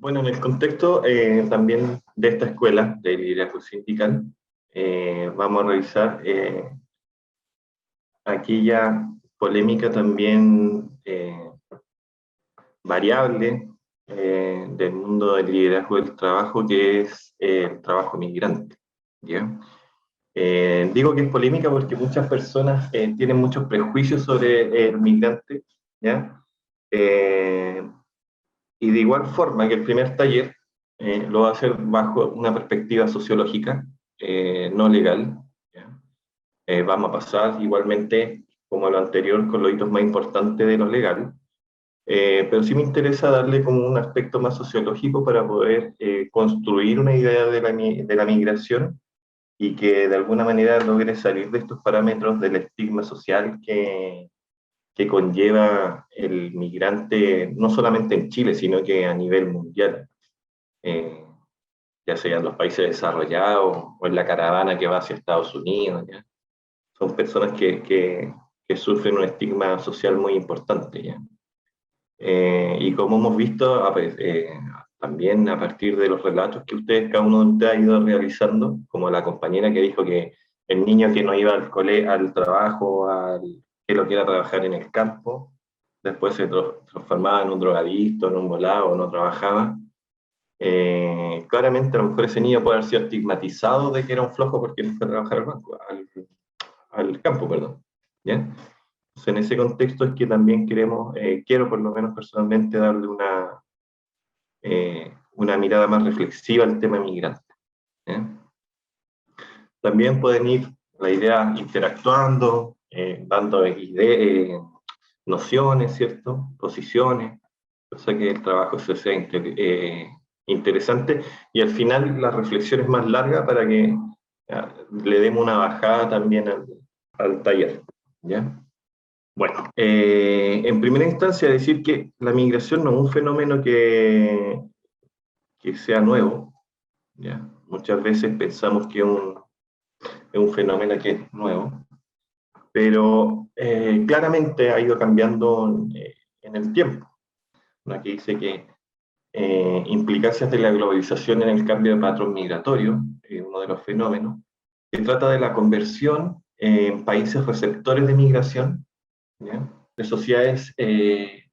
Bueno, en el contexto también de esta escuela de liderazgo sindical, vamos a revisar aquella polémica también variable del mundo del liderazgo del trabajo, que es el trabajo migrante. ¿Ya? Digo que es polémica porque muchas personas tienen muchos prejuicios sobre el migrante, ¿ya? Y de igual forma que el primer taller lo va a hacer bajo una perspectiva sociológica, no legal. ¿Ya? Vamos a pasar igualmente, como lo anterior, con los hitos más importantes de lo legal, pero sí me interesa darle como un aspecto más sociológico para poder construir una idea de la migración y que de alguna manera logre salir de estos parámetros del estigma social que conlleva el migrante, no solamente en Chile, sino que a nivel mundial, eh, ya sea en los países desarrollados o en la caravana que va hacia Estados Unidos. ¿Ya? Son personas que sufren un estigma social muy importante. ¿Ya? Y como hemos visto, también a partir de los relatos que cada uno de ustedes ha ido realizando, como la compañera que dijo que el niño que no iba al trabajo, que lo quiera trabajar en el campo, después se transformaba en un drogadicto, en un volado, no trabajaba. Claramente a lo mejor ese niño puede haber sido estigmatizado de que era un flojo porque no fue a trabajar al campo, perdón. ¿Ya? Entonces, en ese contexto es que también quiero por lo menos personalmente darle una mirada más reflexiva al tema migrante. ¿Eh? También pueden ir la idea interactuando, dando nociones, ¿cierto? Posiciones, cosa que el trabajo se sea interesante y al final la reflexión es más larga para que le demos una bajada también al taller. ¿Ya? Bueno, en primera instancia decir que la migración no es un fenómeno que sea nuevo. ¿Ya? Muchas veces pensamos que es un fenómeno que es nuevo, pero claramente ha ido cambiando en el tiempo. Aquí dice que implicancias de la globalización en el cambio de patrón migratorio, uno de los fenómenos, que trata de la conversión en países receptores de migración, ¿ya? De sociedades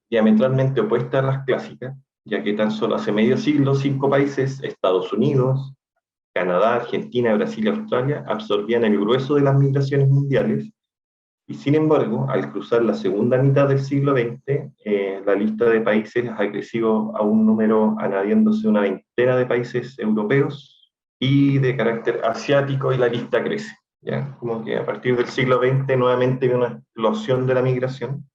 diametralmente opuestas a las clásicas, ya que tan solo hace medio siglo 5 países, Estados Unidos, Canadá, Argentina, Brasil y Australia, absorbían el grueso de las migraciones mundiales, y sin embargo, al cruzar la segunda mitad del siglo XX, la lista de países ha crecido a un número, añadiéndose una veintena de países europeos y de carácter asiático, y la lista crece. ¿Ya? Como que a partir del siglo XX nuevamente viene una explosión de la migración.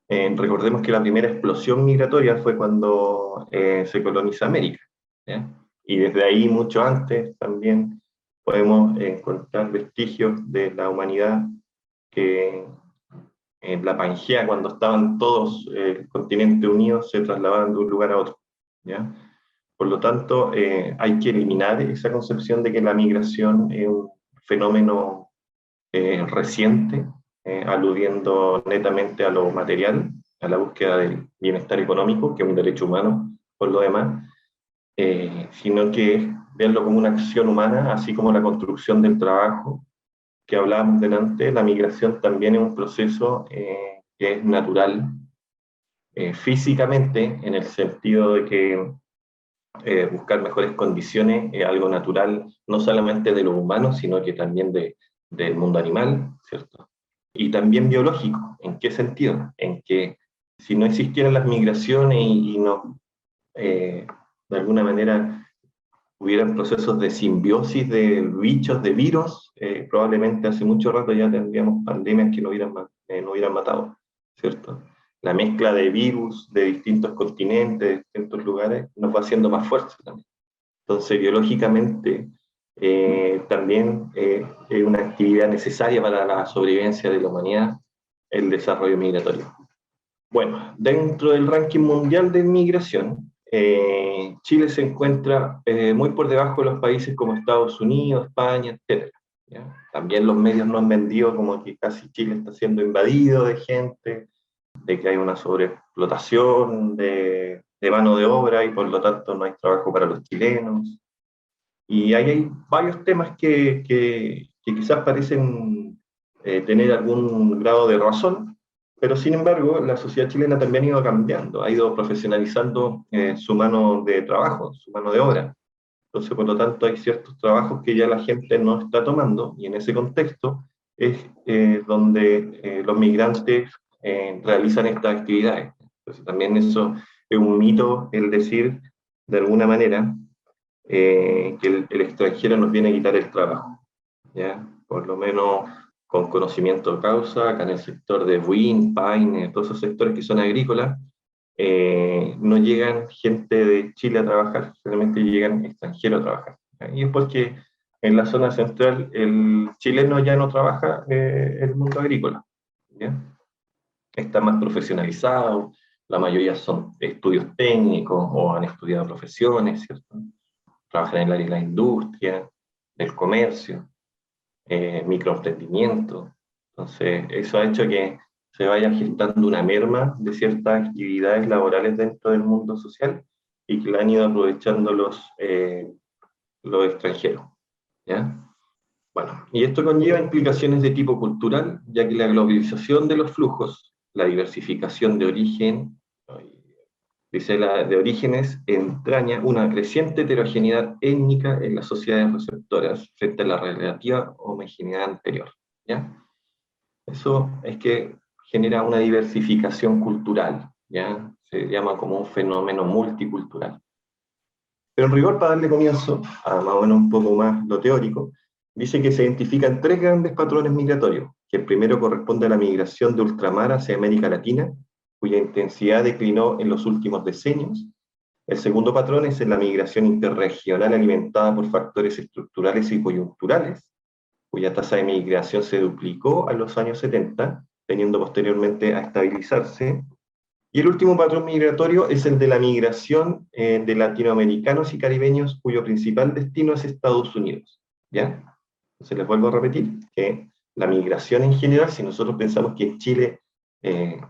Recordemos que la primera explosión migratoria fue cuando se coloniza América. ¿Ya? Y desde ahí, mucho antes, también podemos encontrar vestigios de la humanidad que en la Pangea, cuando estaban todos el continente unidos, se trasladaban de un lugar a otro. ¿Ya? Por lo tanto, hay que eliminar esa concepción de que la migración es un fenómeno reciente, aludiendo netamente a lo material, a la búsqueda del bienestar económico, que es un derecho humano por lo demás, sino que verlo como una acción humana, así como la construcción del trabajo, que hablábamos delante. La migración también es un proceso que es natural, físicamente, en el sentido de que buscar mejores condiciones es algo natural, no solamente de los humanos, sino que también del mundo animal, ¿cierto? Y también biológico. ¿En qué sentido? En que si no existieran las migraciones y no, de alguna manera, hubieran procesos de simbiosis de bichos, de virus, probablemente hace mucho rato ya tendríamos pandemias que no hubieran matado, ¿cierto? La mezcla de virus de distintos continentes, de distintos lugares, nos va haciendo más fuertes también. Entonces, biológicamente, también es una actividad necesaria para la sobrevivencia de la humanidad, el desarrollo migratorio. Bueno, dentro del ranking mundial de migración, Chile se encuentra muy por debajo de los países como Estados Unidos, España, etc. ¿Ya? También los medios nos han vendido como que casi Chile está siendo invadido de gente, de que hay una sobreexplotación de mano de obra y por lo tanto no hay trabajo para los chilenos. Y ahí hay varios temas que quizás parecen tener algún grado de razón, pero sin embargo la sociedad chilena también ha ido cambiando, ha ido profesionalizando su mano de trabajo, su mano de obra. Entonces, por lo tanto, hay ciertos trabajos que ya la gente no está tomando, y en ese contexto es donde los migrantes realizan estas actividades. Entonces, también eso es un mito, el decir, de alguna manera, que el extranjero nos viene a quitar el trabajo, ¿ya? Por lo menos con conocimiento de causa, acá en el sector de Buin, Paine, todos esos sectores que son agrícolas, no llegan gente de Chile a trabajar, realmente llegan extranjeros a trabajar. ¿Ya? Y es porque en la zona central el chileno ya no trabaja el mundo agrícola, ¿ya? Está más profesionalizado, la mayoría son estudios técnicos o han estudiado profesiones, ¿cierto? Trabajan en el área de la industria, del comercio, microemprendimiento. Entonces, eso ha hecho que se vaya gestando una merma de ciertas actividades laborales dentro del mundo social y que la han ido aprovechando los extranjeros, ¿ya? Bueno, y esto conlleva implicaciones de tipo cultural, ya que la globalización de los flujos, la diversificación de origen, dice la de orígenes, entraña una creciente heterogeneidad étnica en las sociedades receptoras frente a la relativa homogeneidad anterior, ¿ya? Eso es que genera una diversificación cultural, ¿ya? Se llama como un fenómeno multicultural. Pero en rigor, para darle comienzo a más o menos un poco más lo teórico, dice que se identifican tres grandes patrones migratorios, que el primero corresponde a la migración de ultramar hacia América Latina, cuya intensidad declinó en los últimos decenios. El segundo patrón es en la migración interregional alimentada por factores estructurales y coyunturales, cuya tasa de migración se duplicó a los años 70, teniendo posteriormente a estabilizarse. Y el último patrón migratorio es el de la migración de latinoamericanos y caribeños cuyo principal destino es Estados Unidos, ¿ya? Entonces les vuelvo a repetir que la migración en general, si nosotros pensamos que en Chile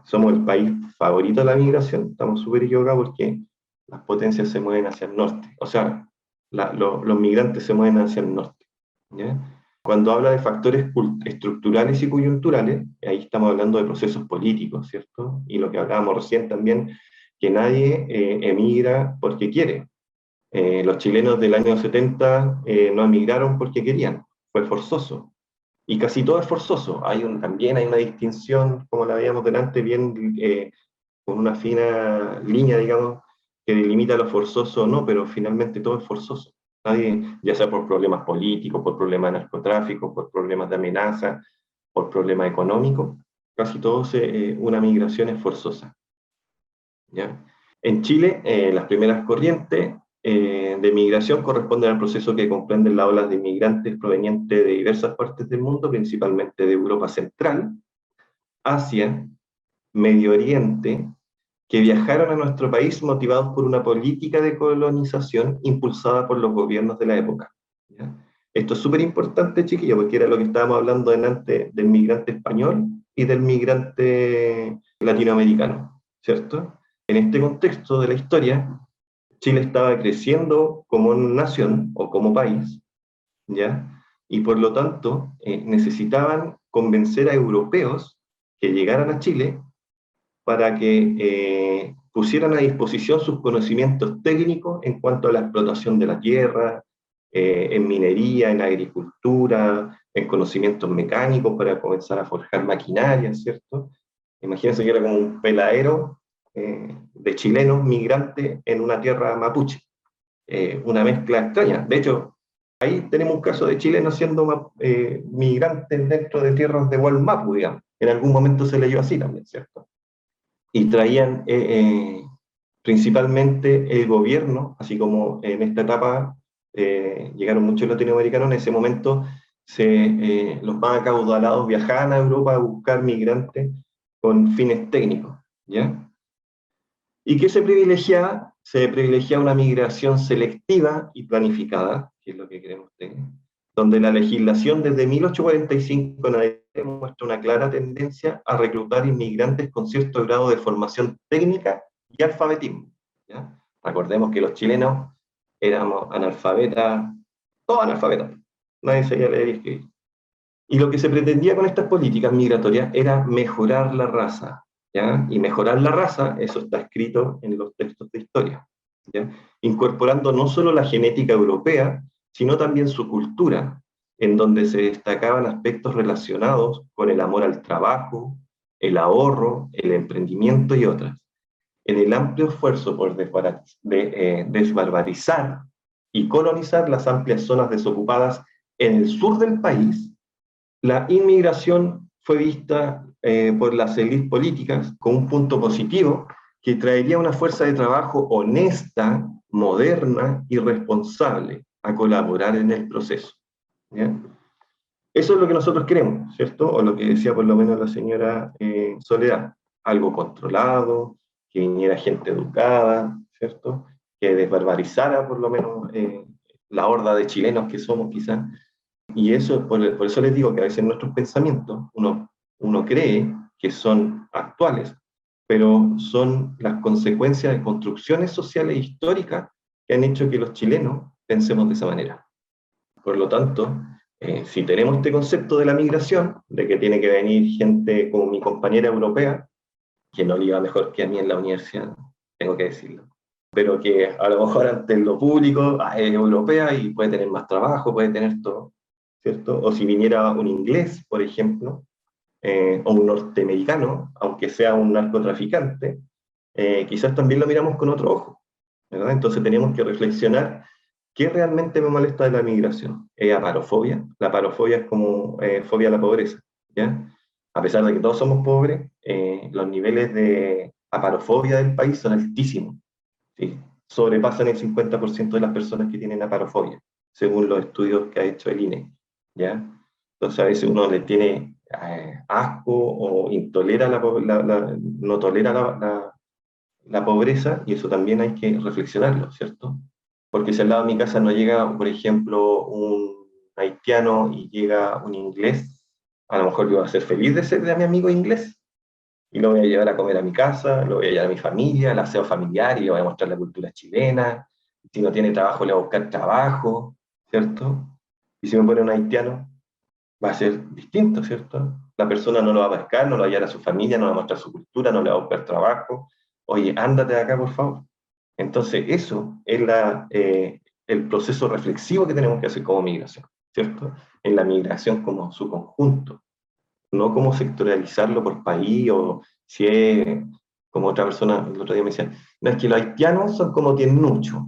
somos el país favorito de la migración, estamos súper equivocados porque las potencias se mueven hacia el norte, o sea, los migrantes se mueven hacia el norte, ¿ya? Cuando habla de factores estructurales y coyunturales, ahí estamos hablando de procesos políticos, ¿cierto? Y lo que hablábamos recién también, que nadie emigra porque quiere. Los chilenos del año 70 no emigraron porque querían, fue forzoso. Y casi todo es forzoso. También hay una distinción, como la veíamos delante, bien con una fina línea, digamos, que delimita lo forzoso o no, pero finalmente todo es forzoso. Nadie, ya sea por problemas políticos, por problemas de narcotráfico, por problemas de amenaza, por problemas económicos, casi todo una migración es forzosa, ¿ya? En Chile, las primeras corrientes de migración corresponden al proceso que comprenden las olas de inmigrantes provenientes de diversas partes del mundo, principalmente de Europa Central, Asia, Medio Oriente, que viajaron a nuestro país motivados por una política de colonización impulsada por los gobiernos de la época, ¿ya? Esto es súper importante, chiquillos, porque era lo que estábamos hablando delante del migrante español y del migrante latinoamericano, ¿cierto? En este contexto de la historia, Chile estaba creciendo como nación o como país, ¿ya? Y por lo tanto necesitaban convencer a europeos que llegaran a Chile para que pusieran a disposición sus conocimientos técnicos en cuanto a la explotación de la tierra, en minería, en agricultura, en conocimientos mecánicos para comenzar a forjar maquinaria, ¿cierto? Imagínense que era como un peladero de chilenos migrantes en una tierra mapuche, una mezcla extraña. De hecho, ahí tenemos un caso de chilenos siendo migrantes dentro de tierras de Walmapu, digamos. En algún momento se leyó así también, ¿cierto? Y traían principalmente el gobierno, así como en esta etapa llegaron muchos latinoamericanos, en ese momento los más acaudalados viajaban a Europa a buscar migrantes con fines técnicos, ¿ya? ¿Y qué se privilegiaba? Se privilegiaba una migración selectiva y planificada, que es lo que queremos tener, donde la legislación desde 1845 en adelante muestra una clara tendencia a reclutar inmigrantes con cierto grado de formación técnica y alfabetismo, ¿ya? Recordemos que los chilenos éramos analfabetas, todos analfabetas, nadie sabía leer y escribir. Y lo que se pretendía con estas políticas migratorias era mejorar la raza, ¿ya? Y mejorar la raza, eso está escrito en los textos de historia, ¿ya? Incorporando no solo la genética europea, sino también su cultura, en donde se destacaban aspectos relacionados con el amor al trabajo, el ahorro, el emprendimiento y otras. En el amplio esfuerzo por desbarbarizar y colonizar las amplias zonas desocupadas en el sur del país, la inmigración fue vista por las élites políticas como un punto positivo que traería una fuerza de trabajo honesta, moderna y responsable a colaborar en el proceso, ¿ya? Eso es lo que nosotros queremos, ¿cierto? O lo que decía por lo menos la señora Soledad, algo controlado, que viniera gente educada, ¿cierto? Que desbarbarizara por lo menos la horda de chilenos que somos quizás. Y eso, por eso les digo que a veces nuestros pensamientos, uno cree que son actuales, pero son las consecuencias de construcciones sociales e históricas que han hecho que los chilenos pensemos de esa manera. Por lo tanto, si tenemos este concepto de la migración, de que tiene que venir gente como mi compañera europea, que no le iba mejor que a mí en la universidad, tengo que decirlo, pero que a lo mejor ante lo público es europea y puede tener más trabajo, puede tener todo, ¿cierto? O si viniera un inglés, por ejemplo, o un norteamericano, aunque sea un narcotraficante, quizás también lo miramos con otro ojo, ¿verdad? Entonces tenemos que reflexionar qué realmente me molesta de la migración. ¿Es aparofobia? La aparofobia es como fobia a la pobreza, ¿ya? A pesar de que todos somos pobres, los niveles de aparofobia del país son altísimos, ¿sí? Sobrepasan el 50% de las personas que tienen aparofobia, según los estudios que ha hecho el INE, ¿ya? Entonces a veces uno le tiene asco o intolera no tolera la pobreza, y eso también hay que reflexionarlo, ¿cierto? Porque si al lado de mi casa no llega, por ejemplo, un haitiano y llega un inglés, a lo mejor yo voy a ser feliz de ser de mi amigo inglés, y lo voy a llevar a comer a mi casa, lo voy a llevar a mi familia, el aseo familiar, y le voy a mostrar la cultura chilena. Si no tiene trabajo, le voy a buscar trabajo, ¿cierto? Y si me pone un haitiano, va a ser distinto, ¿cierto? La persona no lo va a pescar, no lo va a llevar a su familia, no le va a mostrar su cultura, no le va a buscar trabajo. Oye, ándate de acá, por favor. Entonces, eso es el proceso reflexivo que tenemos que hacer como migración, ¿cierto? En la migración como su conjunto, no como sectorializarlo por país o si es, como otra persona el otro día me decía, no es que los haitianos son como mucho,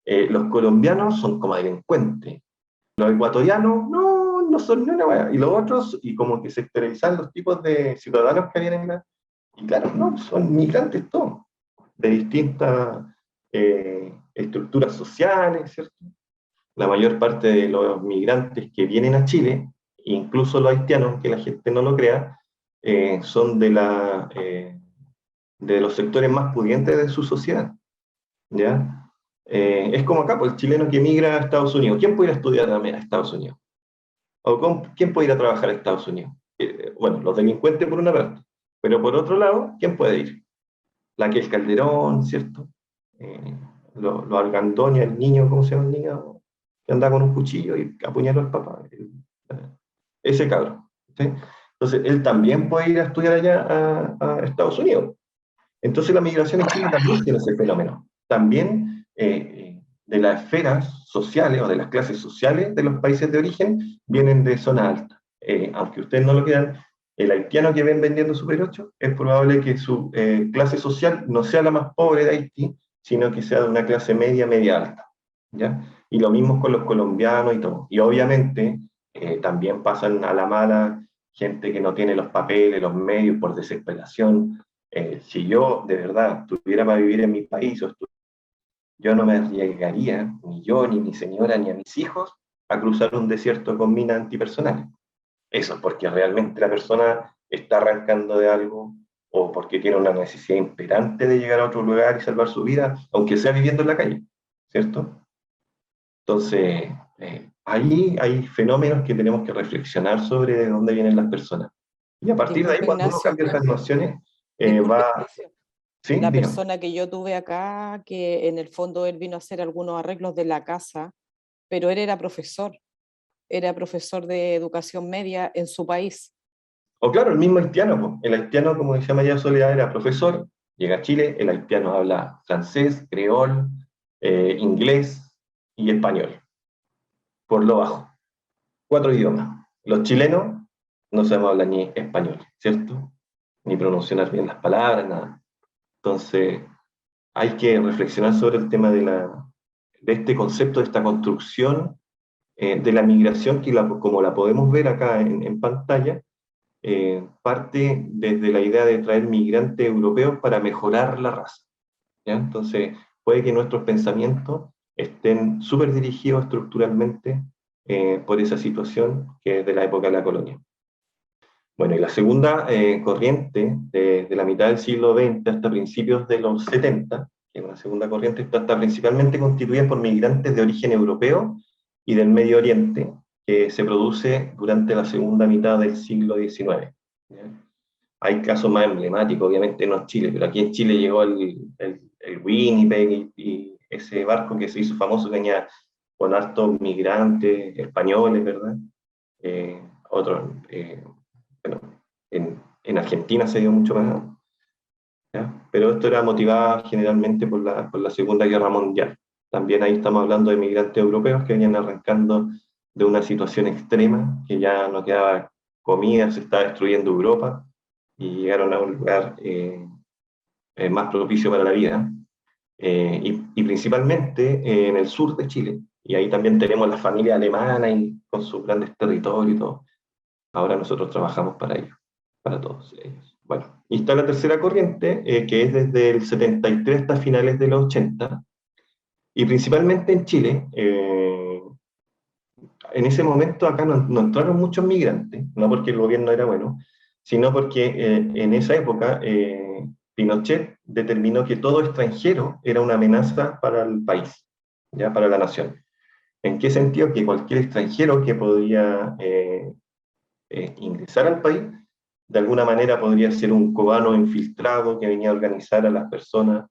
los colombianos son como delincuentes, los ecuatorianos no son ni una wea, y los otros, y como que sectorializan los tipos de ciudadanos que vienen acá, y claro, no, son migrantes todos, de distintas estructuras sociales, ¿cierto? La mayor parte de los migrantes que vienen a Chile, incluso los haitianos, que la gente no lo crea, son de los sectores más pudientes de su sociedad, ¿ya? Es como acá, pues el chileno que migra a Estados Unidos. ¿Quién puede ir a estudiar a Estados Unidos? ¿O quién puede ir a trabajar a Estados Unidos? Bueno, los delincuentes por una parte, pero por otro lado, ¿quién puede ir? La que es Calderón, ¿cierto? Eh, los Argandoña, el niño, ¿cómo se llama el niño? Que anda con un cuchillo y apuñaló al papá. Ese cabrón, ¿sí? Entonces, él también puede ir a estudiar allá a Estados Unidos. Entonces, la migración en Chile también tiene ese fenómeno. También de las esferas sociales o de las clases sociales de los países de origen vienen de zona alta. Aunque ustedes no lo crean, el haitiano que ven vendiendo Super 8 es probable que su clase social no sea la más pobre de Haití, sino que sea de una clase media, media alta, ¿ya? Y lo mismo con los colombianos y todo. Y obviamente también pasan a la mala gente que no tiene los papeles, los medios por desesperación. Si yo de verdad tuviera para vivir en mi país, yo no me arriesgaría, ni yo, ni mi señora, ni a mis hijos, a cruzar un desierto con minas antipersonales. Eso es porque realmente la persona está arrancando de algo o porque tiene una necesidad imperante de llegar a otro lugar y salvar su vida, aunque sea viviendo en la calle, ¿cierto? Entonces, ahí hay fenómenos que tenemos que reflexionar sobre de dónde vienen las personas. Y a partir de ahí, Disculpe, cuando uno Ignacio. cambia estas nociones, Disculpe, va... Ignacio. Sí, La dígame. persona que yo tuve acá, que en el fondo él vino a hacer algunos arreglos de la casa, pero él era profesor de educación media en su país. O claro, el mismo haitiano, po. El haitiano, como decía María Soledad, era profesor, llega a Chile, el haitiano habla francés, creol, inglés y español, por lo bajo. 4 idiomas. Los chilenos no sabemos hablar ni español, ¿cierto? Ni pronunciar bien las palabras, nada. Entonces, hay que reflexionar sobre el tema de este concepto, de esta construcción de la migración, que como la podemos ver acá en pantalla, parte desde la idea de traer migrantes europeos para mejorar la raza. ¿Ya? Entonces, puede que nuestros pensamientos estén súper dirigidos estructuralmente por esa situación que es de la época de la colonia. Bueno, y la segunda corriente, de la mitad del siglo XX hasta principios de los 70, que es una segunda corriente, está principalmente constituida por migrantes de origen europeo y del Medio Oriente, que se produce durante la segunda mitad del siglo XIX. ¿Ya? Hay casos más emblemáticos, obviamente no es Chile, pero aquí en Chile llegó el Winnipeg y ese barco que se hizo famoso venía con hartos migrantes españoles, ¿verdad? Otros, bueno, en Argentina se dio mucho más, ¿ya? Pero esto era motivado generalmente por la Segunda Guerra Mundial. También ahí estamos hablando de migrantes europeos que venían arrancando de una situación extrema, que ya no quedaba comida, se estaba destruyendo Europa, y llegaron a un lugar más propicio para la vida, y principalmente en el sur de Chile. Y ahí también tenemos la familia alemana y con sus grandes territorios y todo. Ahora nosotros trabajamos para ellos, para todos ellos. Bueno, y está la tercera corriente, que es desde el 73 hasta finales de los 80, y principalmente en Chile. En ese momento acá no entraron muchos migrantes, no porque el gobierno era bueno, sino porque en esa época Pinochet determinó que todo extranjero era una amenaza para el país, ya para la nación. ¿En qué sentido? Que cualquier extranjero que podía ingresar al país, de alguna manera podría ser un cubano infiltrado que venía a organizar a las personas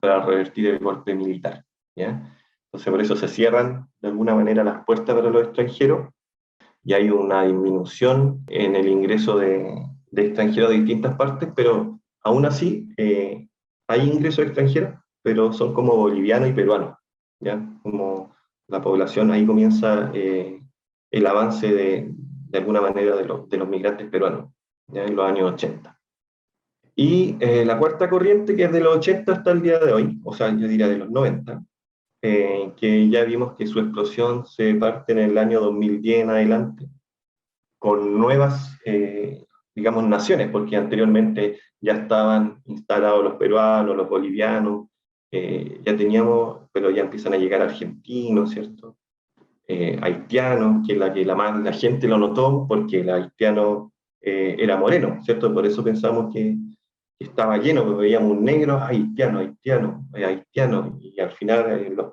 para revertir el golpe militar. ¿Ya? Entonces por eso se cierran de alguna manera las puertas para los extranjeros y hay una disminución en el ingreso de extranjeros de distintas partes, pero aún así hay ingresos extranjeros, pero son como bolivianos y peruanos. ¿Ya? Como la población, ahí comienza el avance de alguna manera de los migrantes peruanos, ya en los años 80. Y la cuarta corriente, que es de los 80 hasta el día de hoy, o sea, yo diría de los 90, que ya vimos que su explosión se parte en el año 2010 en adelante, con nuevas, digamos, naciones, porque anteriormente ya estaban instalados los peruanos, los bolivianos, ya teníamos, pero ya empiezan a llegar argentinos, ¿cierto? Haitianos, que la gente lo notó porque el haitiano era moreno, ¿cierto? Por eso pensamos que estaba lleno, porque veíamos un negro, haitiano, haitiano, haitiano, y al final los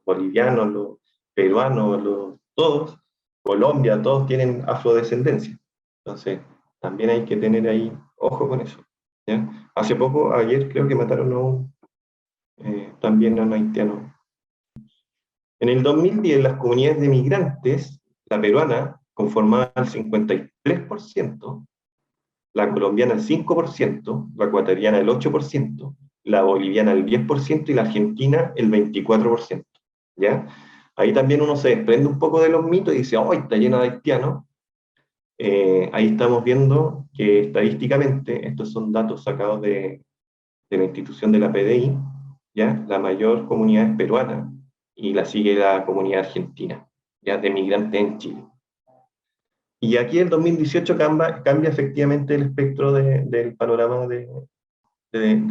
bolivianos, los peruanos, todos, Colombia, todos tienen afrodescendencia. Entonces, también hay que tener ahí ojo con eso. ¿Ya? Hace poco, ayer creo que mataron también a un haitiano. En el 2010, las comunidades de migrantes, la peruana conformaba el 53%, la colombiana el 5%, la ecuatoriana el 8%, la boliviana el 10% y la argentina el 24%. ¿Ya? Ahí también uno se desprende un poco de los mitos y dice, ¡oh, está lleno de haitianos! Ahí estamos viendo que estadísticamente, estos son datos sacados de la institución de la PDI, ¿ya? La mayor comunidad es peruana y la sigue la comunidad argentina, ya de migrantes en Chile. Y aquí el 2018 cambia efectivamente el espectro del panorama de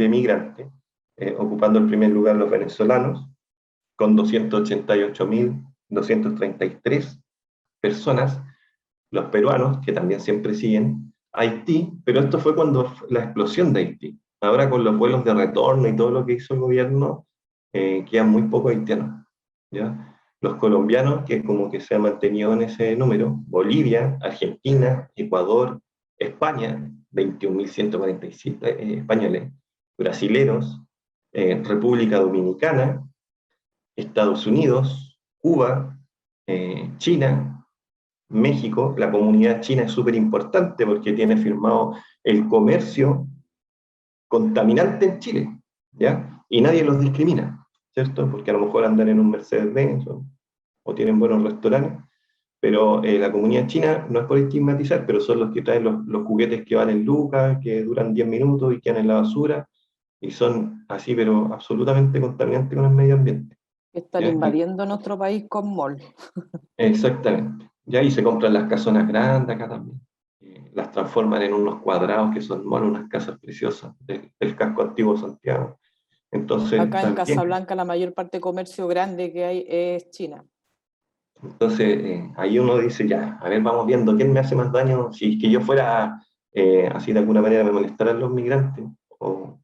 migrantes, ocupando el primer lugar los venezolanos, con 288.233 personas, los peruanos, que también siempre siguen, Haití, pero esto fue cuando la explosión de Haití. Ahora con los vuelos de retorno y todo lo que hizo el gobierno, quedan muy pocos haitianos. ¿Ya? Los colombianos, que como que se ha mantenido en ese número, Bolivia, Argentina, Ecuador, España, 21.147 españoles, brasileros, República Dominicana, Estados Unidos, Cuba, China, México. La comunidad china es súper importante porque tiene firmado el comercio contaminante en Chile, ¿ya? Y nadie los discrimina, ¿cierto? Porque a lo mejor andan en un Mercedes-Benz o tienen buenos restaurantes, pero la comunidad china no es por estigmatizar, pero son los que traen los juguetes que valen lucas, que duran 10 minutos y quedan en la basura, y son así, pero absolutamente contaminantes con el medio ambiente. Están ¿Ya? invadiendo nuestro país con mall. Exactamente. Y ahí se compran las casonas grandes acá también. Las transforman en unos cuadrados que son, bueno, unas casas preciosas del casco antiguo de Santiago. Entonces, Acá en también. Casablanca la mayor parte de comercio grande que hay es China. Entonces, ahí uno dice, ya, a ver, vamos viendo quién me hace más daño. Si es que yo fuera, así de alguna manera me molestaran los migrantes, o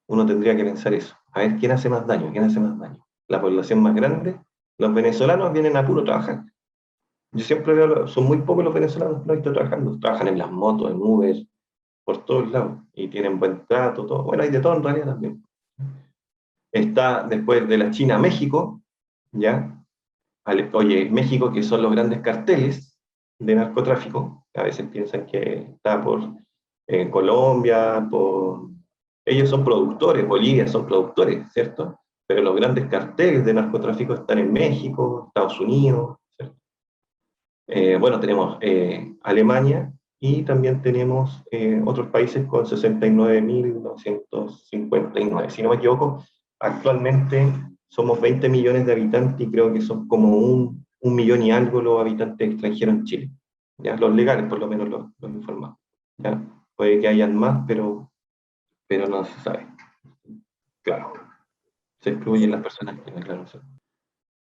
uno tendría que pensar eso. A ver, ¿quién hace más daño? ¿Quién hace más daño? La población más grande. Los venezolanos vienen a puro trabajar. Yo siempre veo, son muy pocos los venezolanos que no están trabajando. Trabajan en las motos, en Uber, por todos lados. Y tienen buen trato, todo. Bueno, hay de todo en realidad también. Está después de la China, México, ¿ya? Oye, México, que son los grandes carteles de narcotráfico, a veces piensan que está por Colombia, ellos son productores, Bolivia son productores, ¿cierto? Pero los grandes carteles de narcotráfico están en México, Estados Unidos, ¿cierto? Bueno, tenemos Alemania y también tenemos otros países con 69.959. Si no me equivoco, actualmente somos 20 millones de habitantes y creo que son como un millón y algo los habitantes extranjeros en Chile. ¿Ya? Los legales, por lo menos, los informados. ¿Ya? Puede que hayan más, pero no se sabe. Claro, se excluyen las personas que no, claro.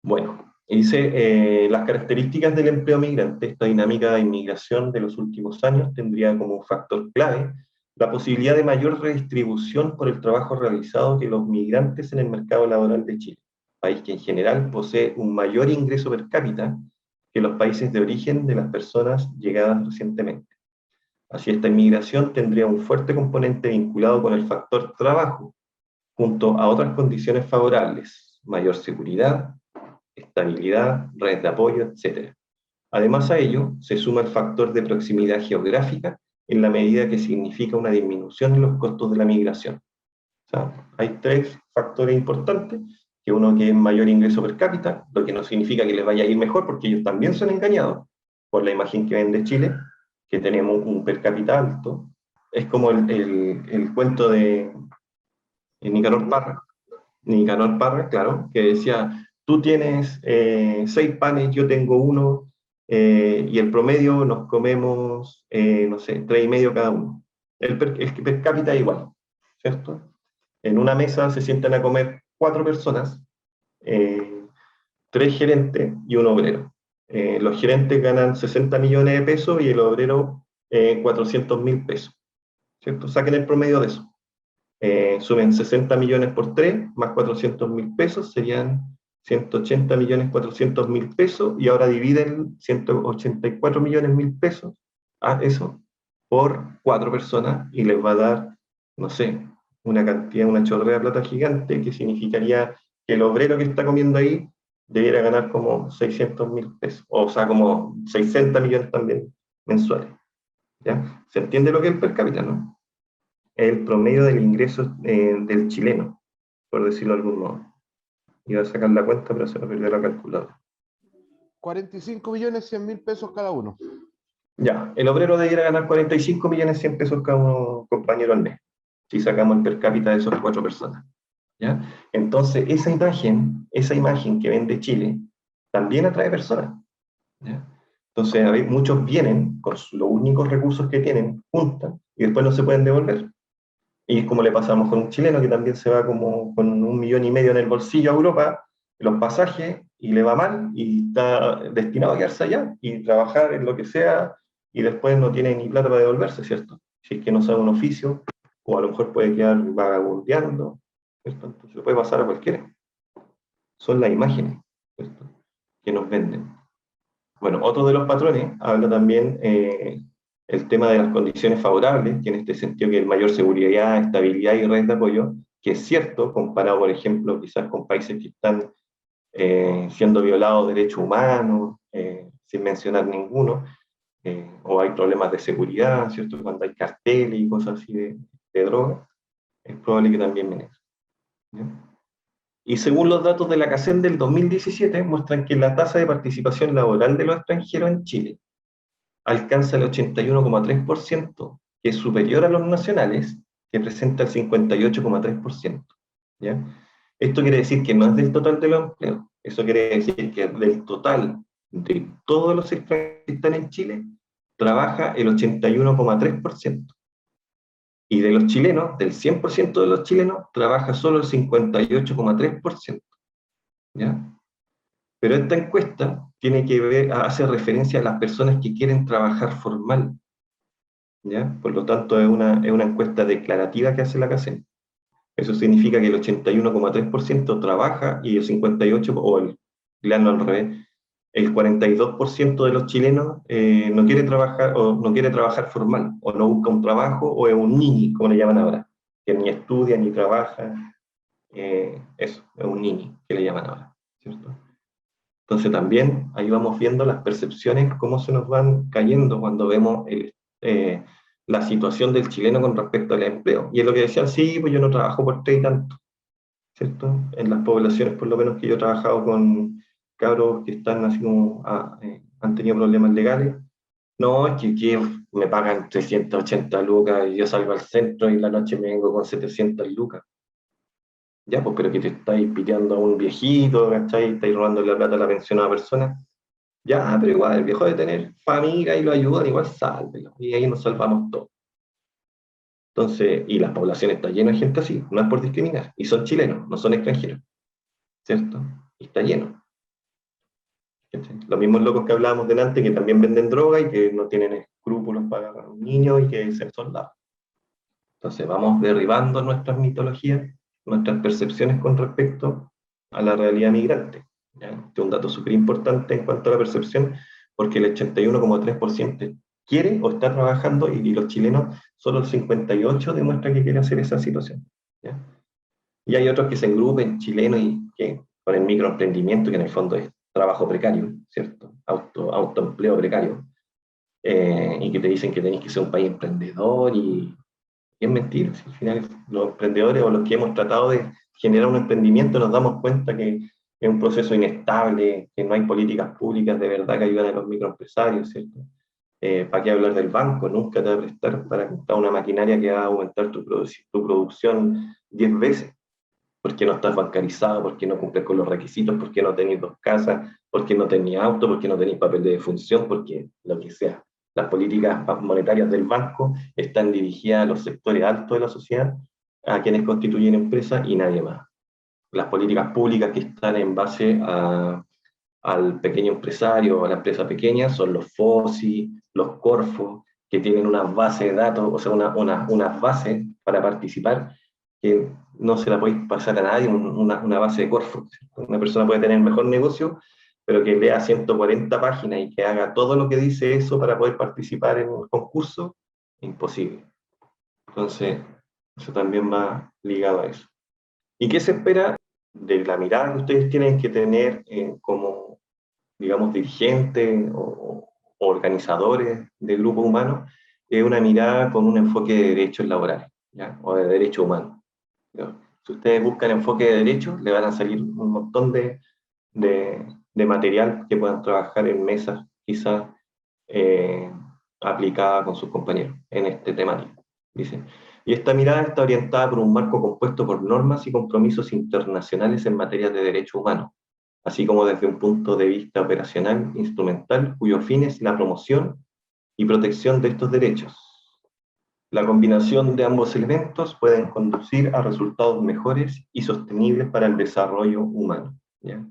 Bueno, dice, las características del empleo migrante, esta dinámica de inmigración de los últimos años tendría como factor clave la posibilidad de mayor redistribución por el trabajo realizado que los migrantes en el mercado laboral de Chile, país que en general posee un mayor ingreso per cápita que los países de origen de las personas llegadas recientemente. Así, esta inmigración tendría un fuerte componente vinculado con el factor trabajo, junto a otras condiciones favorables, mayor seguridad, estabilidad, redes de apoyo, etc. Además a ello, se suma el factor de proximidad geográfica en la medida que significa una disminución en los costos de la migración. O sea, hay tres factores importantes, que uno que es mayor ingreso per cápita, lo que no significa que les vaya a ir mejor, porque ellos también son engañados por la imagen que ven de Chile, que tenemos un per cápita alto. Es como el cuento de Nicanor Parra, claro, que decía, tú tienes 6 panes, yo tengo uno, y el promedio nos comemos, no sé, 3,5 cada uno. El per cápita es igual, ¿cierto? En una mesa se sientan a comer 4 personas, eh, 3 gerentes y un obrero. Los gerentes ganan 60 millones de pesos y el obrero 400.000 pesos, ¿cierto? Saquen el promedio de eso. Sumen 60 millones por 3, más 400.000 pesos, serían 180.400.000 pesos, y ahora dividen 184.000.000 pesos a eso por 4 personas, y les va a dar, no sé, una cantidad, una chorrera de plata gigante, que significaría que el obrero que está comiendo ahí debiera ganar como 600.000 pesos, o sea, como 60 millones también mensuales. ¿Ya? ¿Se entiende lo que es el per cápita, no? El promedio del ingreso del chileno, por decirlo de algún modo. Iba a sacar la cuenta, pero se me perdió la calculadora. 45.100.000 pesos cada uno. Ya, el obrero debiera ganar 45.100.000 pesos cada uno, compañero, al mes, si sacamos el per cápita de esas 4 personas. ¿Ya? Entonces, esa imagen que ven de Chile, también atrae personas. ¿Ya? Entonces, muchos vienen con los únicos recursos que tienen, juntan, y después no se pueden devolver. Y es como le pasa a lo mejor a un chileno que también se va como con 1,5 millones en el bolsillo a Europa, los pasajes, y le va mal, y está destinado a quedarse allá y trabajar en lo que sea, y después no tiene ni plata para devolverse, ¿cierto? Si es que no sabe un oficio, o a lo mejor puede quedar vagabundeando, ¿cierto? Entonces puede pasar a cualquiera. Son las imágenes, ¿cierto?, que nos venden. Bueno, otro de los patrones habla también el tema de las condiciones favorables, que en este sentido que hay mayor seguridad, estabilidad y red de apoyo, que es cierto, comparado, por ejemplo, quizás con países que están siendo violados derechos humanos, sin mencionar ninguno, o hay problemas de seguridad, ¿cierto? Cuando hay carteles y cosas así de droga, es probable que también menor. Y según los datos de la CACEN del 2017, muestran que la tasa de participación laboral de los extranjeros en Chile alcanza el 81,3%, que es superior a los nacionales, que presenta el 58,3%. ¿Ya? Esto quiere decir que no es del total de los empleos, eso quiere decir que del total de todos los extranjeros que están en Chile, trabaja el 81,3%. Y de los chilenos, del 100% de los chilenos, trabaja solo el 58,3%. ¿Ya? Pero esta encuesta tiene que ver, hace referencia a las personas que quieren trabajar formal. ¿Ya? Por lo tanto, es una encuesta declarativa que hace la CACEN. Eso significa que el 81,3% trabaja y el 58%, o el plano al revés, el 42% de los chilenos no quiere trabajar o no quiere trabajar formal, o no busca un trabajo, o es un niñi, como le llaman ahora, que ni estudia ni trabaja. Eso, es un niñi, que le llaman ahora, ¿cierto? Entonces también ahí vamos viendo las percepciones, cómo se nos van cayendo cuando vemos la situación del chileno con respecto al empleo. Y es lo que decían, sí, pues yo no trabajo por 3 y tanto, ¿cierto? En las poblaciones, por lo menos que yo he trabajado con cabros que están así como, han tenido problemas legales, no, es que me pagan 380 lucas y yo salgo al centro y en la noche me vengo con 700 lucas. Ya, pues, pero que te estáis piteando a un viejito, ¿cachai? Estáis robando la plata a la pensión a la persona. Ya, pero igual, el viejo de tener familia y lo ayudan, igual sálvelo. Y ahí nos salvamos todos. Entonces, y las poblaciones están llenas de gente así, no es por discriminar. Y son chilenos, no son extranjeros, ¿cierto? Y está lleno. ¿Cachai? Los mismos locos que hablábamos delante, que también venden droga y que no tienen escrúpulos para agarrar a un niño y que se soldados. Entonces, vamos derribando nuestras mitologías, nuestras percepciones con respecto a la realidad migrante. ¿Ya? Este es un dato súper importante en cuanto a la percepción, porque el 81,3% quiere o está trabajando y los chilenos, solo el 58% demuestra que quiere hacer esa situación. ¿Ya? Y hay otros que se engrupen chilenos y que con el microemprendimiento, que en el fondo es trabajo precario, ¿cierto? Autoempleo precario, y que te dicen que tenés que ser un país emprendedor y es mentira. Si al final los emprendedores o los que hemos tratado de generar un emprendimiento nos damos cuenta que es un proceso inestable, que no hay políticas públicas de verdad que ayuden a los microempresarios, ¿cierto? ¿Para qué hablar del banco? Nunca te va a prestar para comprar una maquinaria que va a aumentar tu producción 10 veces, porque no estás bancarizado, porque no cumples con los requisitos, porque no tenés 2 casas, porque no tenés auto, porque no tenés papel de defunción, porque lo que sea. Las políticas monetarias del banco están dirigidas a los sectores altos de la sociedad, a quienes constituyen empresas y nadie más. Las políticas públicas que están en base al pequeño empresario o a la empresa pequeña son los FOSI, los Corfo, que tienen una base de datos, o sea, una base para participar que no se la podéis pasar a nadie, una base de Corfo. Una persona puede tener el mejor negocio, pero que lea 140 páginas y que haga todo lo que dice eso para poder participar en un concurso, imposible. Entonces, eso también va ligado a eso. ¿Y qué se espera de la mirada que ustedes tienen que tener como, digamos, dirigentes o organizadores de grupos humanos? Es una mirada con un enfoque de derechos laborales, ¿ya? O de derechos humanos. ¿Ya? Si ustedes buscan enfoque de derechos, le van a salir un montón de material que puedan trabajar en mesas, quizás aplicada con sus compañeros en este temático. Dice. Y esta mirada está orientada por un marco compuesto por normas y compromisos internacionales en materia de derechos humanos, así como desde un punto de vista operacional, instrumental, cuyo fin es la promoción y protección de estos derechos. La combinación de ambos elementos pueden conducir a resultados mejores y sostenibles para el desarrollo humano. ¿Ya?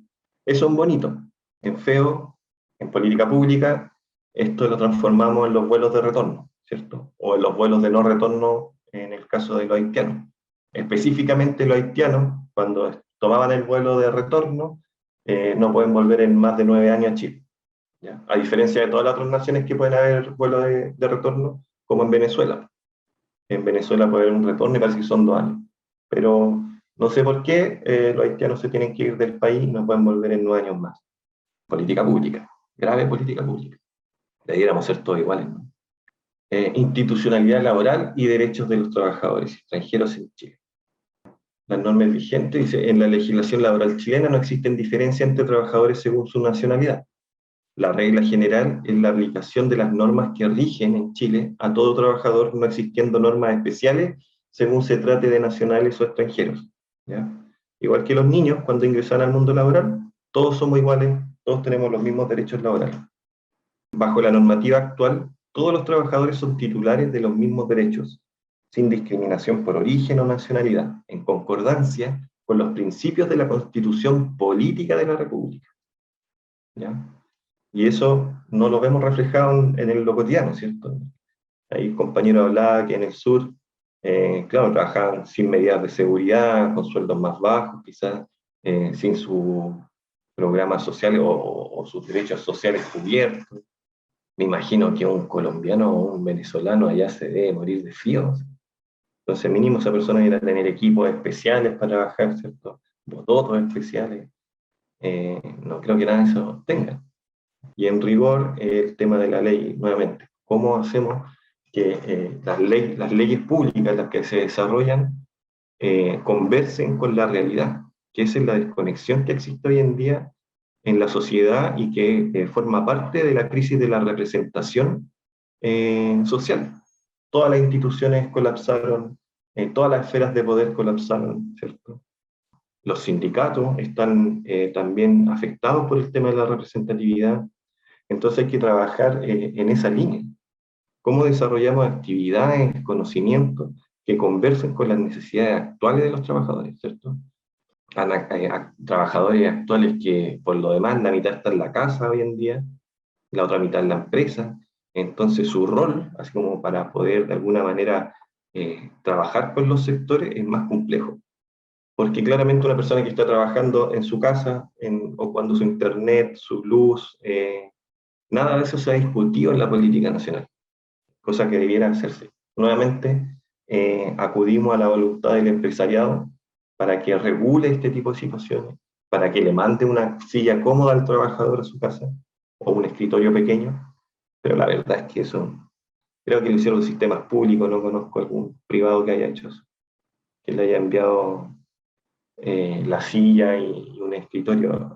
Eso es bonito. En feo, en política pública, esto lo transformamos en los vuelos de retorno, ¿cierto? O en los vuelos de no retorno en el caso de los haitianos. Específicamente los haitianos, cuando tomaban el vuelo de retorno, no pueden volver en más de 9 años a Chile. ¿ya? A diferencia de todas las otras naciones que pueden haber vuelos de retorno, como en Venezuela. En Venezuela puede haber un retorno y parece que son 2 años. Pero no sé por qué los haitianos se tienen que ir del país y no pueden volver en 9 años más. Política pública, grave política pública. Debiéramos ser todos iguales, ¿no? Institucionalidad laboral y derechos de los trabajadores extranjeros en Chile. Las normas vigentes, dice, en la legislación laboral chilena no existen diferencias entre trabajadores según su nacionalidad. La regla general es la aplicación de las normas que rigen en Chile a todo trabajador, no existiendo normas especiales según se trate de nacionales o extranjeros, ¿ya? Igual que los niños, cuando ingresan al mundo laboral, todos somos iguales, todos tenemos los mismos derechos laborales. Bajo la normativa actual, todos los trabajadores son titulares de los mismos derechos, sin discriminación por origen o nacionalidad, en concordancia con los principios de la Constitución Política de la República, ¿ya? Y eso no lo vemos reflejado en lo cotidiano, ¿cierto? Ahí el compañero hablaba que en el sur, claro, trabajaban sin medidas de seguridad, con sueldos más bajos, quizás sin sus programas sociales o sus derechos sociales cubiertos. Me imagino que un colombiano o un venezolano allá se debe morir de frío. Entonces, mínimo esa persona debería tener equipos especiales para trabajar, ¿cierto? Bototos especiales. No creo que nada de eso tenga. Y en rigor, el tema de la ley, nuevamente, ¿cómo hacemos que las leyes públicas, las que se desarrollan, conversen con la realidad? Que esa es la desconexión que existe hoy en día en la sociedad y que forma parte de la crisis de la representación social. Todas las instituciones colapsaron, todas las esferas de poder colapsaron, ¿cierto? Los sindicatos están también afectados por el tema de la representatividad. Entonces hay que trabajar en esa línea. ¿Cómo desarrollamos actividades, conocimientos que conversen con las necesidades actuales de los trabajadores, ¿cierto? Trabajadores actuales que por lo demás la mitad está en la casa hoy en día, la otra mitad en la empresa. Entonces su rol, así como para poder de alguna manera trabajar con los sectores, es más complejo. Porque claramente una persona que está trabajando en su casa, ocupando su internet, su luz, nada de eso se ha discutido en la política nacional, cosa que debiera hacerse. Nuevamente, acudimos a la voluntad del empresariado para que regule este tipo de situaciones, para que le mande una silla cómoda al trabajador a su casa, o un escritorio pequeño, pero la verdad es que eso, creo que lo hicieron los sistemas públicos, no conozco algún privado que haya hecho eso, que le haya enviado la silla y un escritorio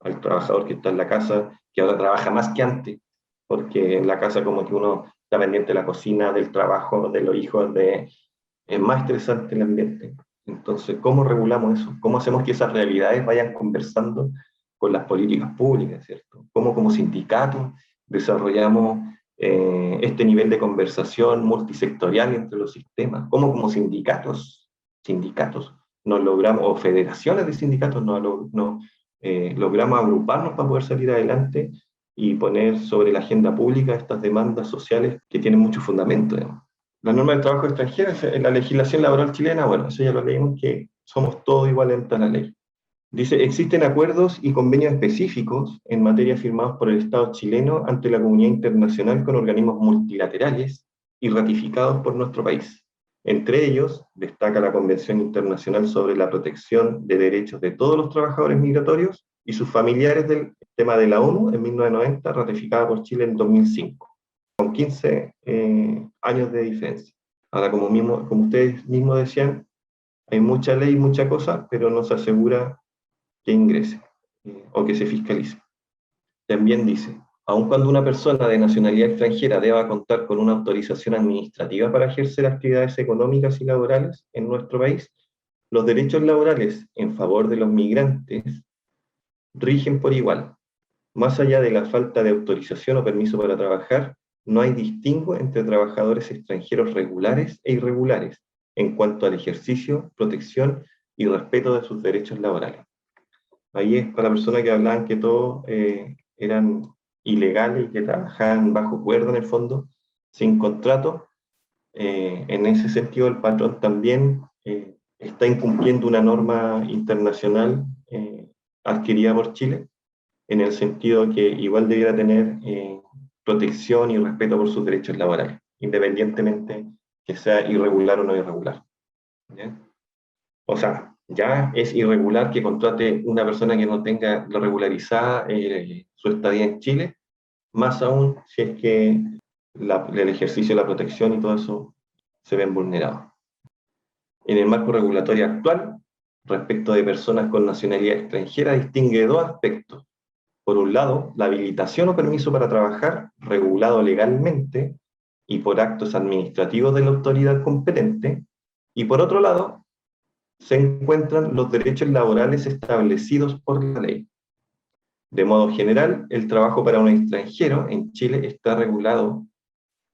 al trabajador que está en la casa, que ahora trabaja más que antes, porque en la casa como que uno está pendiente de la cocina, del trabajo, de los hijos, es más estresante el ambiente. Entonces, ¿cómo regulamos eso? ¿Cómo hacemos que esas realidades vayan conversando con las políticas públicas, ¿cierto? ¿Cómo como sindicatos desarrollamos este nivel de conversación multisectorial entre los sistemas? ¿Cómo como sindicatos nos logramos, o federaciones de sindicatos, logramos agruparnos para poder salir adelante y poner sobre la agenda pública estas demandas sociales que tienen mucho fundamento, digamos? La norma del trabajo extranjero, en la legislación laboral chilena, bueno, eso ya lo leímos, que somos todos iguales ante la ley. Dice, existen acuerdos y convenios específicos en materia firmados por el Estado chileno ante la comunidad internacional con organismos multilaterales y ratificados por nuestro país. Entre ellos, destaca la Convención Internacional sobre la Protección de Derechos de todos los trabajadores migratorios y sus familiares del tema de la ONU en 1990, ratificada por Chile en 2005, con 15 años de diferencia. Ahora, como ustedes mismos decían, hay mucha ley, mucha cosa, pero no se asegura que ingrese o que se fiscalice. También dice, aun cuando una persona de nacionalidad extranjera deba contar con una autorización administrativa para ejercer actividades económicas y laborales en nuestro país, los derechos laborales en favor de los migrantes rigen por igual. Más allá de la falta de autorización o permiso para trabajar, no hay distingo entre trabajadores extranjeros regulares e irregulares en cuanto al ejercicio, protección y respeto de sus derechos laborales. Ahí es para personas que hablaban que todos eran ilegales y que trabajaban bajo cuerda en el fondo, sin contrato. En ese sentido, el patrón también está incumpliendo una norma internacional adquirida por Chile, en el sentido que igual debiera tener protección y respeto por sus derechos laborales, independientemente que sea irregular o no irregular. ¿Ya? O sea, ya es irregular que contrate una persona que no tenga regularizada su estadía en Chile, más aún si es que el ejercicio de la protección y todo eso se ven vulnerados. En el marco regulatorio actual, respecto de personas con nacionalidad extranjera, distingue dos aspectos. Por un lado, la habilitación o permiso para trabajar, regulado legalmente y por actos administrativos de la autoridad competente, y por otro lado, se encuentran los derechos laborales establecidos por la ley. De modo general, el trabajo para un extranjero en Chile está regulado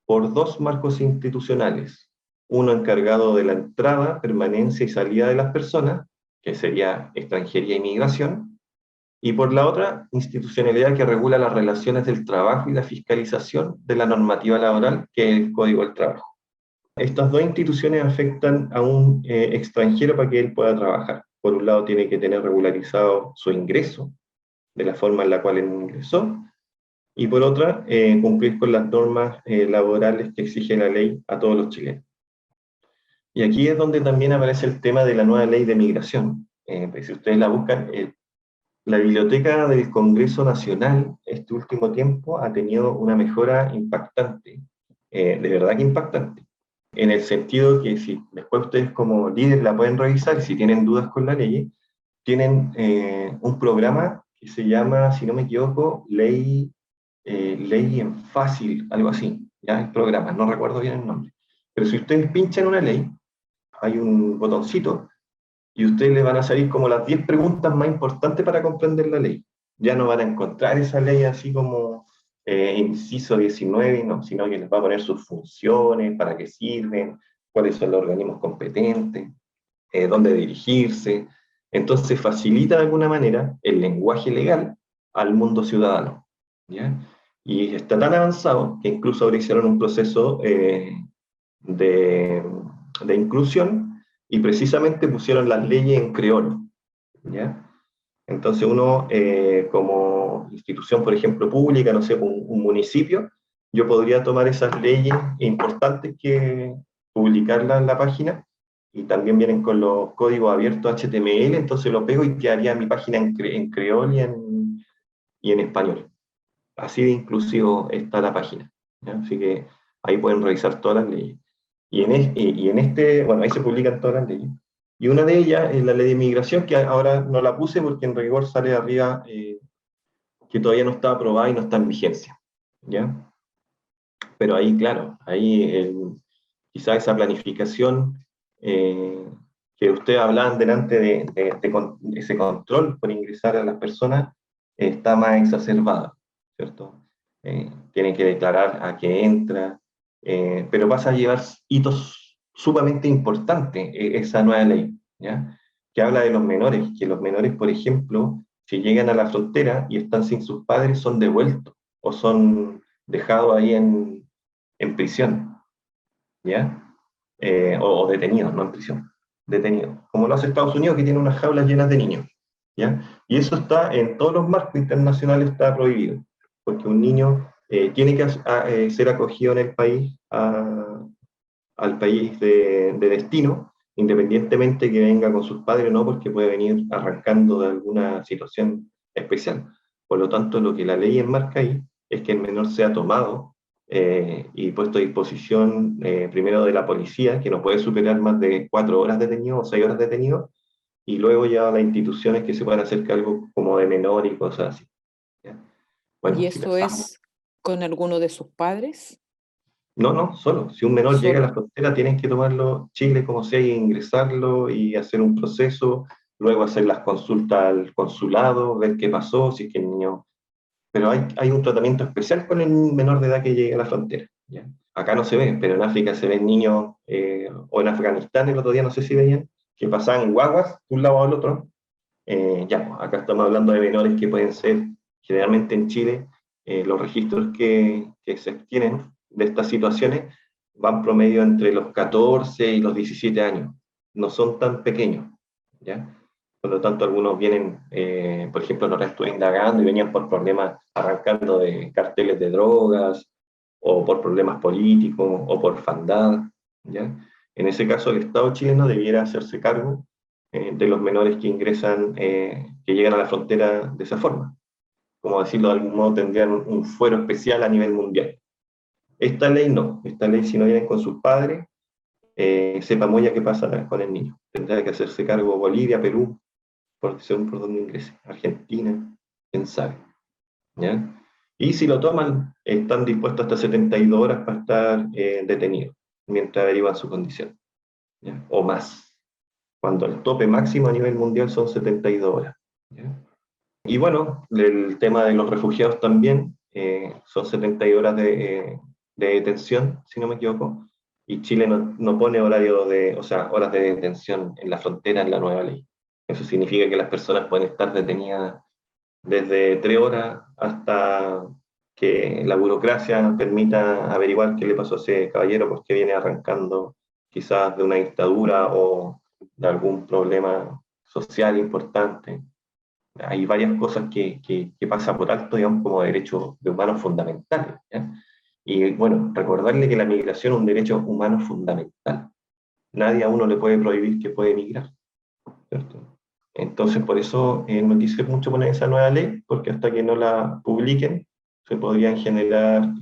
por dos marcos institucionales, uno encargado de la entrada, permanencia y salida de las personas, que sería extranjería e inmigración, y por la otra, institucionalidad que regula las relaciones del trabajo y la fiscalización de la normativa laboral, que es el Código del Trabajo. Estas dos instituciones afectan a un extranjero para que él pueda trabajar. Por un lado, tiene que tener regularizado su ingreso, de la forma en la cual él ingresó, y por otra, cumplir con las normas laborales que exige la ley a todos los chilenos. Y aquí es donde también aparece el tema de la nueva ley de migración. Pues si ustedes la buscan, la biblioteca del Congreso Nacional este último tiempo ha tenido una mejora impactante, de verdad que impactante, en el sentido que si después ustedes como líderes la pueden revisar y si tienen dudas con la ley, tienen un programa que se llama, si no me equivoco, Ley en Fácil, algo así, ya el programa, no recuerdo bien el nombre. Pero si ustedes pinchan una ley, hay un botoncito y ustedes les van a salir como las 10 preguntas más importantes para comprender la ley. Ya no van a encontrar esa ley así como inciso 19, no, sino que les va a poner sus funciones, para qué sirven, cuáles son los organismos competentes, dónde dirigirse. Entonces facilita de alguna manera el lenguaje legal al mundo ciudadano. ¿Ya? Y está tan avanzado que incluso ahora hicieron un proceso de, de inclusión y precisamente pusieron las leyes en creol. ¿Ya? Entonces uno, como institución, por ejemplo, pública, no sé, un municipio, yo podría tomar esas leyes importantes que publicarlas en la página y también vienen con los códigos abiertos HTML, entonces lo pego y quedaría mi página en creol y en español. Así de inclusivo está la página. ¿Ya? Así que ahí pueden revisar todas las leyes. Bueno, ahí se publican todas las leyes. Y una de ellas es la ley de inmigración, que ahora no la puse porque en rigor sale arriba que todavía no está aprobada y no está en vigencia. ¿Ya? Pero ahí, claro, ahí quizá esa planificación que ustedes hablaban delante de ese control por ingresar a las personas está más exacerbada, ¿cierto? Tienen que declarar a qué entra, pero pasa a llevar hitos sumamente importantes esa nueva ley, ¿ya? Que habla de los menores, que los menores, por ejemplo, si llegan a la frontera y están sin sus padres, son devueltos o son dejados ahí en prisión, ¿ya? O detenidos, no en prisión, detenidos, como lo hace Estados Unidos, que tiene unas jaulas llenas de niños, ¿ya? Y eso está en todos los marcos internacionales, está prohibido, porque un niño tiene que ser acogido en el país, al país de destino, independientemente que venga con sus padres o no, porque puede venir arrancando de alguna situación especial. Por lo tanto, lo que la ley enmarca ahí es que el menor sea tomado y puesto a disposición primero de la policía, que no puede superar más de 4 horas detenido o 6 horas detenido, y luego ya a las instituciones que se puedan hacer cargo como de menor y cosas así. ¿Ya? ¿Y Bueno, si eso pensamos. es con alguno de sus padres? No, no, solo. Si un menor llega a la Solo. frontera, tienen que tomarlo Chile como sea y ingresarlo y hacer un proceso, luego hacer las consultas al consulado, ver qué pasó, si es que el niño... Pero hay un tratamiento especial con el menor de edad que llega a la frontera. ¿Ya? Acá no se ve, pero en África se ven niños, o en Afganistán el otro día no sé si veían, que pasaban guaguas de un lado al otro. Ya, pues, acá estamos hablando de menores que pueden ser, generalmente en Chile, los registros que se tienen de estas situaciones van promedio entre los 14 y los 17 años, no son tan pequeños, ¿ya? Por lo tanto, algunos vienen, por ejemplo, ahora estuve indagando y venían por problemas arrancando de carteles de drogas, o por problemas políticos, o por orfandad, ¿ya? En ese caso, el Estado chileno debiera hacerse cargo de los menores que ingresan, que llegan a la frontera de esa forma. Como decirlo de algún modo, tendrían un fuero especial a nivel mundial. Esta ley no, esta ley si no vienen con sus padres, sepa muy ya qué pasa con el niño. Tendrá que hacerse cargo Bolivia, Perú, según por donde ingrese, Argentina, quién sabe, ¿ya? Y si lo toman, están dispuestos hasta 72 horas para estar detenidos, mientras averiguan su condición, ¿ya? O más, cuando el tope máximo a nivel mundial son 72 horas, ¿ya? Y bueno, el tema de los refugiados también, son 72 horas de detención, si no me equivoco, y Chile no pone horario de, o sea, horas de detención en la frontera en la nueva ley. Eso significa que las personas pueden estar detenidas desde 3 horas hasta que la burocracia permita averiguar qué le pasó a ese caballero porque viene arrancando quizás de una dictadura o de algún problema social importante. Hay varias cosas que pasan por alto, digamos, como derechos de humanos fundamentales, ¿ya? Y bueno, recordarle que la migración es un derecho humano fundamental. Nadie a uno le puede prohibir que puede migrar, ¿cierto? Entonces, por eso no quise mucho poner esa nueva ley, porque hasta que no la publiquen, se podrían generar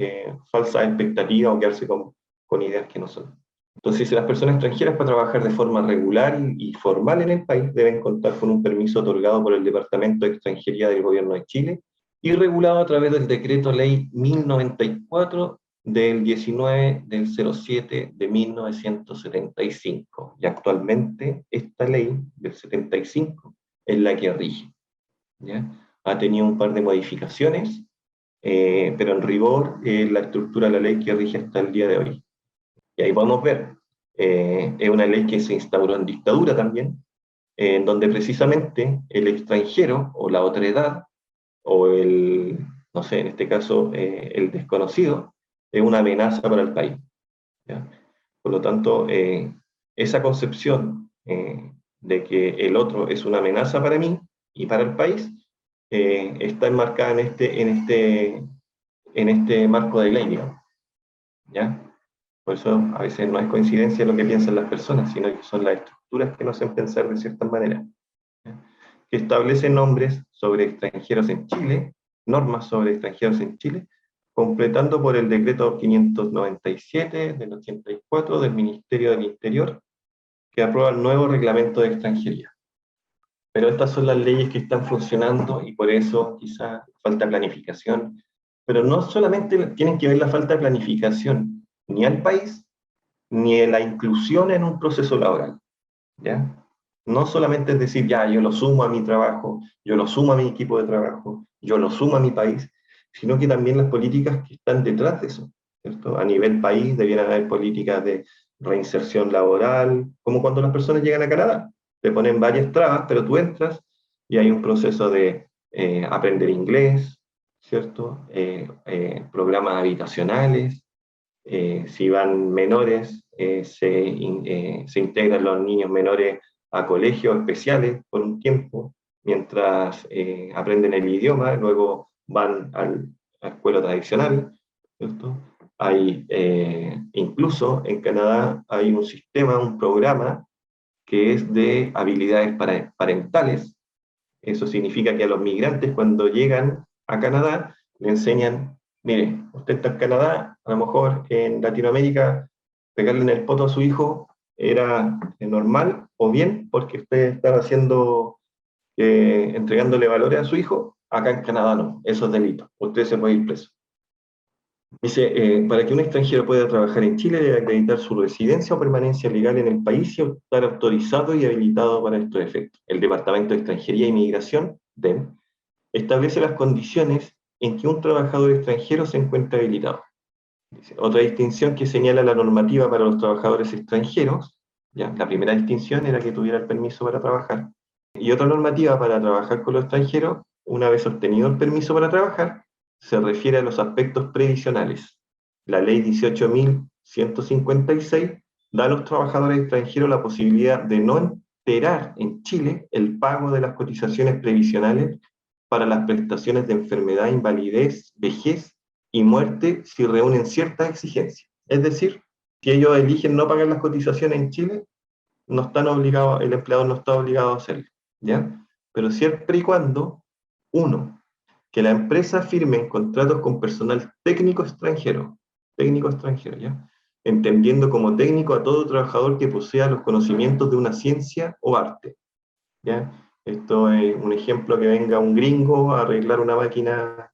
falsas expectativas o quedarse con ideas que no son. Entonces, si las personas extranjeras para trabajar de forma regular y formal en el país deben contar con un permiso otorgado por el Departamento de Extranjería del Gobierno de Chile y regulado a través del Decreto Ley 1094 del 19 del 07 de 1975. Y actualmente esta ley del 75 es la que rige, ¿ya? Ha tenido un par de modificaciones, pero en rigor la estructura de la ley que rige hasta el día de hoy. Y ahí podemos ver, es una ley que se instauró en dictadura también, en donde precisamente el extranjero o la otredad o el, no sé, en este caso, el desconocido, es una amenaza para el país, ¿ya? Por lo tanto, esa concepción de que el otro es una amenaza para mí y para el país, está enmarcada en este marco de ley, digamos, ¿ya? Por eso a veces no es coincidencia lo que piensan las personas, sino que son las estructuras que nos hacen pensar de cierta manera, ¿ya? Que establece nombres sobre extranjeros en Chile, normas sobre extranjeros en Chile, completando por el decreto 597 del 84 del Ministerio del Interior, que aprueba el nuevo reglamento de extranjería. Pero estas son las leyes que están funcionando y por eso quizá falta planificación. Pero no solamente tienen que ver la falta de planificación ni al país, ni en la inclusión en un proceso laboral, ¿ya? No solamente es decir, ya, yo lo sumo a mi trabajo, yo lo sumo a mi equipo de trabajo, yo lo sumo a mi país, sino que también las políticas que están detrás de eso, ¿cierto? A nivel país debieran haber políticas de reinserción laboral, como cuando las personas llegan a Canadá, te ponen varias trabas, pero tú entras y hay un proceso de aprender inglés, ¿cierto? Programas habitacionales, si van menores, se integran los niños menores a colegios especiales por un tiempo, mientras aprenden el idioma, luego van a la escuela tradicional, ¿cierto? Hay, incluso en Canadá hay un sistema, un programa que es de habilidades parentales. Eso significa que a los migrantes cuando llegan a Canadá le enseñan, mire, usted está en Canadá, a lo mejor en Latinoamérica pegarle en el poto a su hijo era normal o bien porque usted estaba haciendo, entregándole valores a su hijo, acá en Canadá no, eso es delito, usted se puede ir preso. Dice, para que un extranjero pueda trabajar en Chile debe acreditar su residencia o permanencia legal en el país y estar autorizado y habilitado para estos efectos. El Departamento de Extranjería e Inmigración, DEM, establece las condiciones en que un trabajador extranjero se encuentra habilitado. Dice, otra distinción que señala la normativa para los trabajadores extranjeros, ¿ya? La primera distinción era que tuviera el permiso para trabajar, y otra normativa para trabajar con los extranjeros, una vez obtenido el permiso para trabajar, se refiere a los aspectos previsionales. La ley 18.156 da a los trabajadores extranjeros la posibilidad de no esperar en Chile el pago de las cotizaciones previsionales para las prestaciones de enfermedad, invalidez, vejez y muerte si reúnen ciertas exigencias. Es decir, si ellos eligen no pagar las cotizaciones en Chile, no están obligados, el empleador no está obligado a hacerlo, ¿ya? Pero siempre y cuando, uno, que la empresa firme contratos con personal técnico extranjero, ¿ya? Entendiendo como técnico a todo trabajador que posea los conocimientos de una ciencia o arte, ¿ya? Esto es un ejemplo: que venga un gringo a arreglar una máquina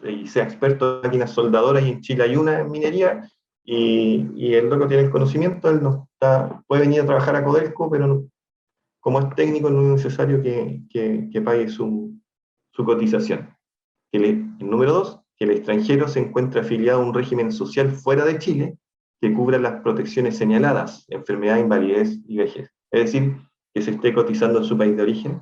y sea experto en máquinas soldadoras, y en Chile hay una en minería, y el loco tiene el conocimiento, él no está, puede venir a trabajar a Codelco, pero no, como es técnico no es necesario que pague su cotización. El número dos, que el extranjero se encuentre afiliado a un régimen social fuera de Chile que cubra las protecciones señaladas, enfermedad, invalidez y vejez. Es decir, que se esté cotizando en su país de origen.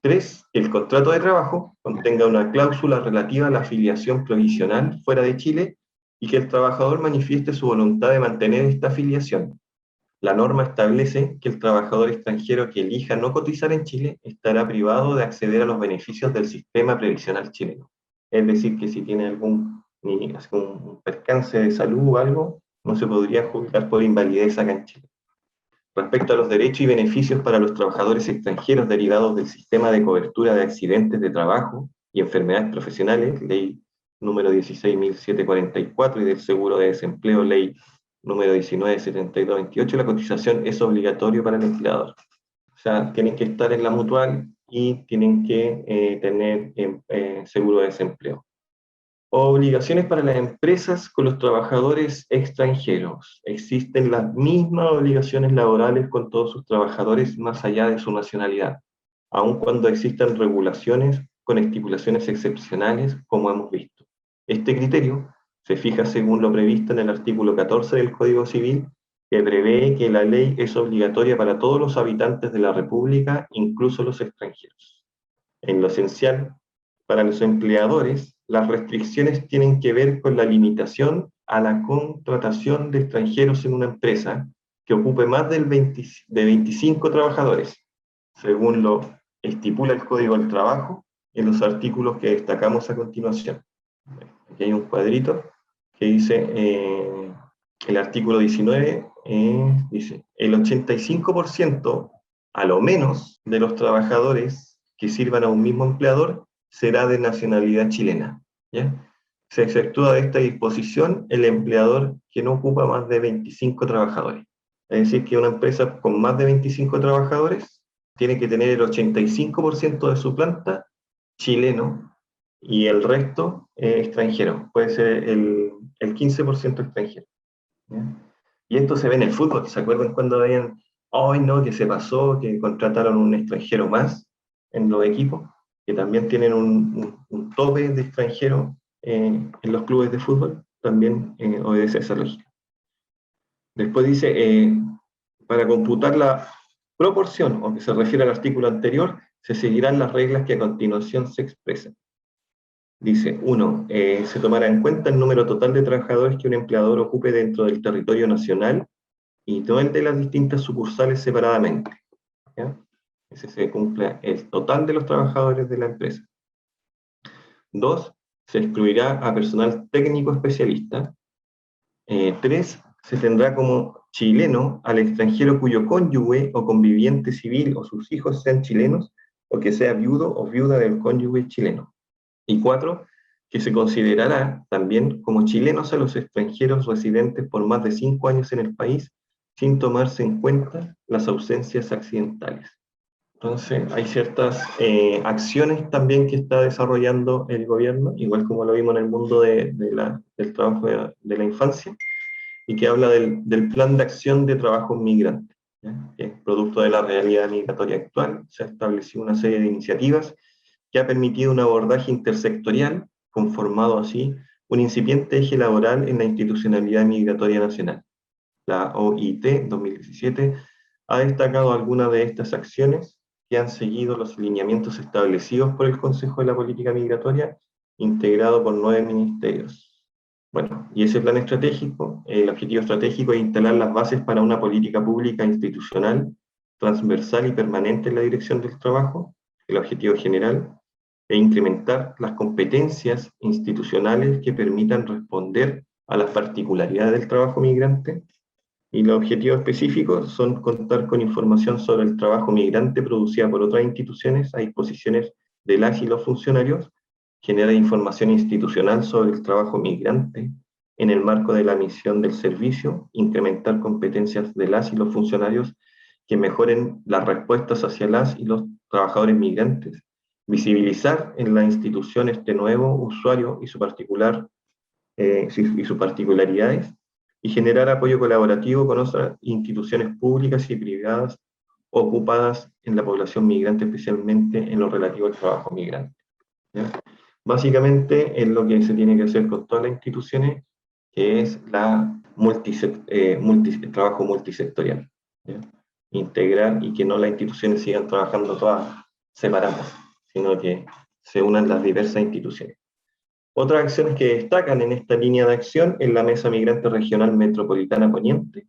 Tres, que el contrato de trabajo contenga una cláusula relativa a la afiliación provisional fuera de Chile y que el trabajador manifieste su voluntad de mantener esta afiliación. La norma establece que el trabajador extranjero que elija no cotizar en Chile estará privado de acceder a los beneficios del sistema previsional chileno. Es decir, que si tiene algún percance de salud o algo, no se podría juzgar por invalidez acá en Chile. Respecto a los derechos y beneficios para los trabajadores extranjeros derivados del sistema de cobertura de accidentes de trabajo y enfermedades profesionales, ley número 16.744, y del seguro de desempleo, ley número 19.7228, la cotización es obligatoria para el empleador. O sea, tienen que estar en la mutual y tienen que tener seguro de desempleo. Obligaciones para las empresas con los trabajadores extranjeros. Existen las mismas obligaciones laborales con todos sus trabajadores más allá de su nacionalidad, aun cuando existan regulaciones con estipulaciones excepcionales, como hemos visto. Este criterio se fija según lo previsto en el artículo 14 del Código Civil, que prevé que la ley es obligatoria para todos los habitantes de la República, incluso los extranjeros. En lo esencial, para los empleadores, las restricciones tienen que ver con la limitación a la contratación de extranjeros en una empresa que ocupe más de 25 trabajadores, según lo estipula el Código del Trabajo en los artículos que destacamos a continuación. Aquí hay un cuadrito que dice, el artículo 19, dice, el 85% a lo menos de los trabajadores que sirvan a un mismo empleador será de nacionalidad chilena, ¿ya? Se exceptúa de esta disposición el empleador que no ocupa más de 25 trabajadores. Es decir, que una empresa con más de 25 trabajadores tiene que tener el 85% de su planta chileno y el resto extranjero. Puede ser el 15% extranjero, ¿ya? Y esto se ve en el fútbol. ¿Se acuerdan cuando veían, hoy no, que se pasó, que contrataron un extranjero más en los equipos? Que también tienen un tope de extranjeros en los clubes de fútbol, también obedece a esa lógica. Después dice, para computar la proporción, o que se refiere al artículo anterior, se seguirán las reglas que a continuación se expresan. Dice, 1. Se tomará en cuenta el número total de trabajadores que un empleador ocupe dentro del territorio nacional y no el de las distintas sucursales separadamente, ¿ya? Ese se cumple el total de los trabajadores de la empresa. 2. Se excluirá a personal técnico especialista. 3. Se tendrá como chileno al extranjero cuyo cónyuge o conviviente civil o sus hijos sean chilenos, o que sea viudo o viuda del cónyuge chileno. Y 4. Que se considerará también como chilenos a los extranjeros residentes por más de 5 años en el país, sin tomarse en cuenta las ausencias accidentales. Entonces, hay ciertas acciones también que está desarrollando el gobierno, igual como lo vimos en el mundo del trabajo de la infancia, y que habla del plan de acción de trabajo migrante, ¿ya? Que es producto de la realidad migratoria actual. Se ha establecido una serie de iniciativas que ha permitido un abordaje intersectorial, conformado así un incipiente eje laboral en la institucionalidad migratoria nacional. La OIT 2017 ha destacado algunas de estas acciones que han seguido los lineamientos establecidos por el Consejo de la Política Migratoria, integrado por 9 ministerios. Bueno, y ese plan estratégico, el objetivo estratégico es instalar las bases para una política pública institucional, transversal y permanente en la dirección del trabajo, el objetivo general, e incrementar las competencias institucionales que permitan responder a las particularidades del trabajo migrante. Y los objetivos específicos son contar con información sobre el trabajo migrante producida por otras instituciones a disposiciones de las y los funcionarios, generar información institucional sobre el trabajo migrante en el marco de la misión del servicio, incrementar competencias de las y los funcionarios que mejoren las respuestas hacia las y los trabajadores migrantes, visibilizar en la institución este nuevo usuario y y sus particularidades, y generar apoyo colaborativo con otras instituciones públicas y privadas ocupadas en la población migrante, especialmente en lo relativo al trabajo migrante. ¿Ya? Básicamente es lo que se tiene que hacer con todas las instituciones, que es el trabajo multisectorial. ¿Ya? Integrar y que no las instituciones sigan trabajando todas separadas, sino que se unan las diversas instituciones. Otras acciones que destacan en esta línea de acción es la Mesa Migrante Regional Metropolitana Poniente,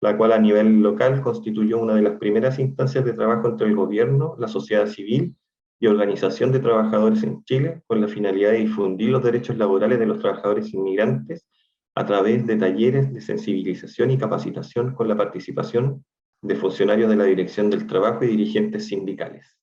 la cual a nivel local constituyó una de las primeras instancias de trabajo entre el gobierno, la sociedad civil y organización de trabajadores en Chile, con la finalidad de difundir los derechos laborales de los trabajadores inmigrantes a través de talleres de sensibilización y capacitación con la participación de funcionarios de la Dirección del Trabajo y dirigentes sindicales.